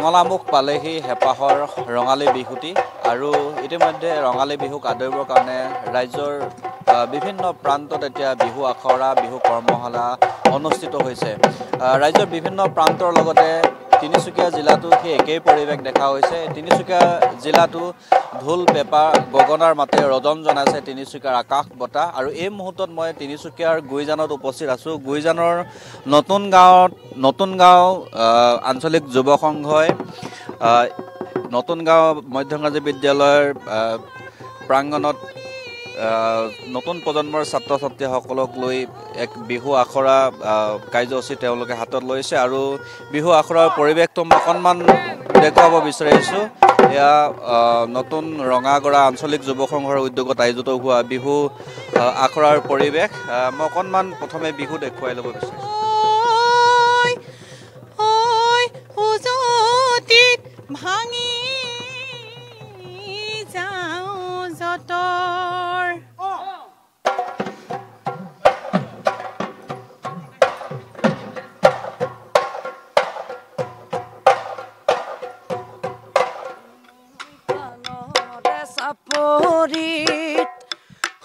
নঙলামুখ পালেহি হেঁপাহৰ ৰঙালী বিহুটি আৰু ইতিমধ্যে ৰঙালী বিহুক আদৰিবৰ কাৰণে ৰাজ্যৰ বিভিন্ন প্ৰান্তত এতিয়া বিহু আখৰা বিহু কৰ্মশালা অনুষ্ঠিত হৈছে। ৰাজ্যৰ বিভিন্ন প্ৰান্তৰ লগতে তিনিচুকীয়া জিলাতো সেই একেই পৰিৱেশ দেখা হৈছে। তিনিচুকীয়া জিলাতো ঢোল পেঁপা গগনাৰ মাতে ৰজন জনাইছে তিনিচুকীয়াৰ আকাশ বতাহ। আৰু এই মুহূৰ্তত মই তিনিচুকীয়াৰ গুইজানত উপস্থিত আছোঁ। গুইজানৰ নতুন গাঁও আঞ্চলিক যুৱ সংঘই নতুন গাঁও মধ্যংৰাজী বিদ্যালয়ৰ প্ৰাংগণত নতুন প্ৰজন্মৰ ছাত্ৰ ছাত্ৰীসকলক লৈ এক বিহু আখৰা কাৰ্যসূচী তেওঁলোকে হাতত লৈছে আৰু বিহু আখৰাৰ পৰিৱেশটো মই অকণমান দেখুৱাব বিচাৰিছোঁ। এয়া নতুন ৰঙাগড়া আঞ্চলিক যুৱ সংঘৰ উদ্যোগত আয়োজিত হোৱা বিহু আখৰাৰ পৰিৱেশ। মই অকণমান প্ৰথমে বিহু দেখুৱাই ল'ব বিচাৰিছোঁ। ভাঙি যাওঁ যতৰ চাপৰিত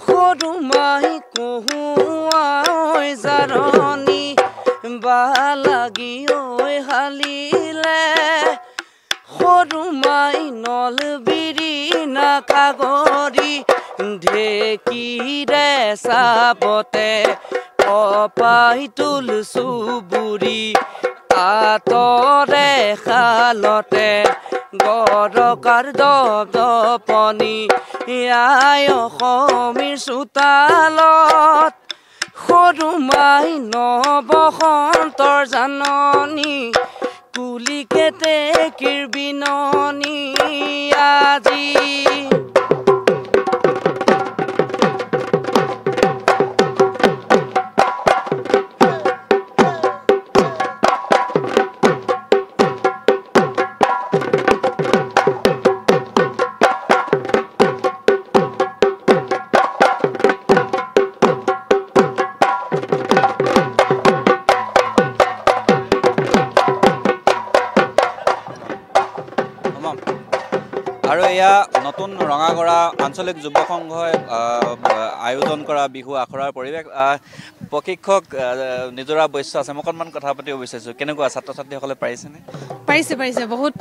সৰু মাই কহুৱাই জাৰণি বা লাগি ঐ হালিলে সৰু মাই নল বিৰি নাকাগৰি ঢেঁকীৰে চাপতে অপাই তুল চুবুৰি আঁতৰে শালতে গৰকাৰ দপনি আই অসমীৰ চোতালত সৰু মাই নবসন্তৰ জাননী কুলি কেতেকীৰ বিননি আজি আৰু এয়া নতুন ৰঙাগড়া আঞ্চলিক যুৱ সংঘই আয়োজন কৰা বিহু আখৰাৰ পৰিৱেশ। প্ৰশিক্ষক নিজৰা বৈশ্য আছে, মই অকণমান কথা পাতিব বিচাৰিছোঁ। কেনেকুৱা ছাত্ৰ ছাত্ৰীসকলে পাৰিছেনে? পাৰিছে বহুত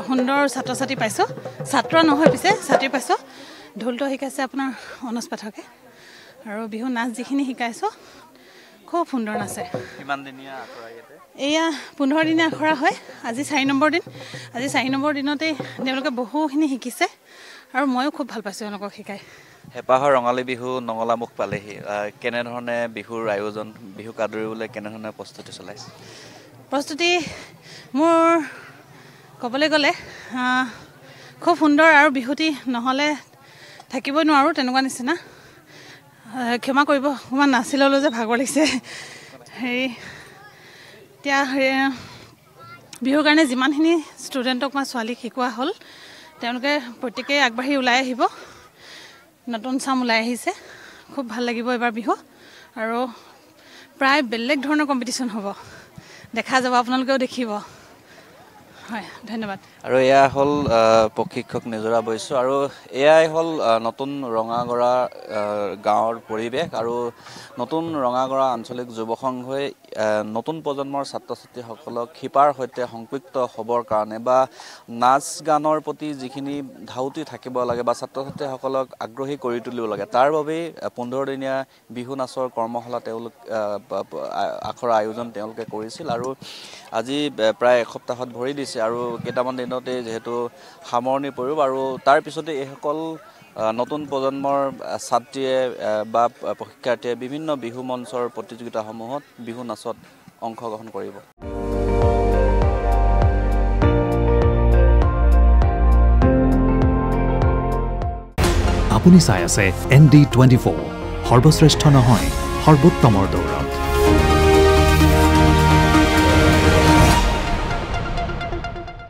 সুন্দৰ ছাত্ৰ ছাত্ৰী পাইছোঁ। ছাত্ৰ নহয় পিছে ছাত্ৰী পাইছোঁ। ঢোলটো শিকাইছে আপোনাৰ অনুজ পাঠকে আৰু বিহু নাচ যিখিনি শিকাইছোঁ খুব সুন্দৰ নাচে। কিমান দিনীয়া আখৰা ইয়াতে? এয়া 15 দিনীয়া আখৰা হয়। আজি 4 নম্বৰ দিন। আজি 4 নম্বৰ দিনতেই তেওঁলোকে বহুখিনি শিকিছে আৰু ময়ো খুব ভাল পাইছোঁ তেওঁলোকক শিকাই। হেঁপাহৰ ৰঙালী বিহু নঙলামুখ পালেহি, কেনেধৰণে বিহুৰ আয়োজন বিহুক আদৰিবলৈ কেনেধৰণে প্ৰস্তুতি চলাইছে? প্ৰস্তুতি মোৰ ক'বলৈ গ'লে খুব সুন্দৰ আৰু বিহুটি নহ'লে থাকিবই নোৱাৰোঁ তেনেকুৱা নিচিনা। ক্ষমা কৰিব, অকণমান নাচি ল'লোঁ যে ভাগৰ লাগিছে। এতিয়া বিহুৰ কাৰণে যিমানখিনি ষ্টুডেণ্টক মই ছোৱালীক শিকোৱা হ'ল তেওঁলোকে প্ৰত্যেকেই আগবাঢ়ি ওলাই আহিব। নতুন চাম ওলাই আহিছে, খুব ভাল লাগিব এইবাৰ বিহু আৰু প্ৰায় বেলেগ ধৰণৰ কম্পিটিশ্যন হ'ব, দেখা যাব, আপোনালোকেও দেখিব। হয়, ধন্যবাদ। আৰু এয়া হ'ল প্ৰশিক্ষক নিজৰা বৈশ্য আৰু এয়াই হ'ল নতুন ৰঙাগড়া গাঁৱৰ পৰিৱেশ আৰু নতুন ৰঙাগড়া আঞ্চলিক যুৱ সংঘই নতুন প্ৰজন্মৰ ছাত্ৰ ছাত্ৰীসকলক শিপাৰ সৈতে সংপৃক্ত হ'বৰ কাৰণে বা নাচ গানৰ প্ৰতি যিখিনি ধাউতি থাকিব লাগে বা ছাত্ৰ ছাত্ৰীসকলক আগ্ৰহী কৰি তুলিব লাগে তাৰ বাবেই 15 দিনীয়া বিহু নাচৰ কৰ্মশালা তেওঁলোক আখৰা আয়োজন তেওঁলোকে কৰিছিল আৰু আজি প্ৰায় এসপ্তাহত ভৰি দিছে আৰু কেইটামান দিনতে যিহেতু সামৰণি পৰিব আৰু তাৰ পিছতে এইসকল নতুন প্ৰজন্মৰ ছাত্ৰীয়ে বা শিক্ষাৰ্থীয়ে বিভিন্ন বিহু মঞ্চৰ প্ৰতিযোগিতাসমূহত বিহু নাচত অংশগ্ৰহণ কৰিব। আপুনি চাই আছে ND24, সৰ্বশ্ৰেষ্ঠ নহয় সৰ্বোত্তমৰ দৌৰ।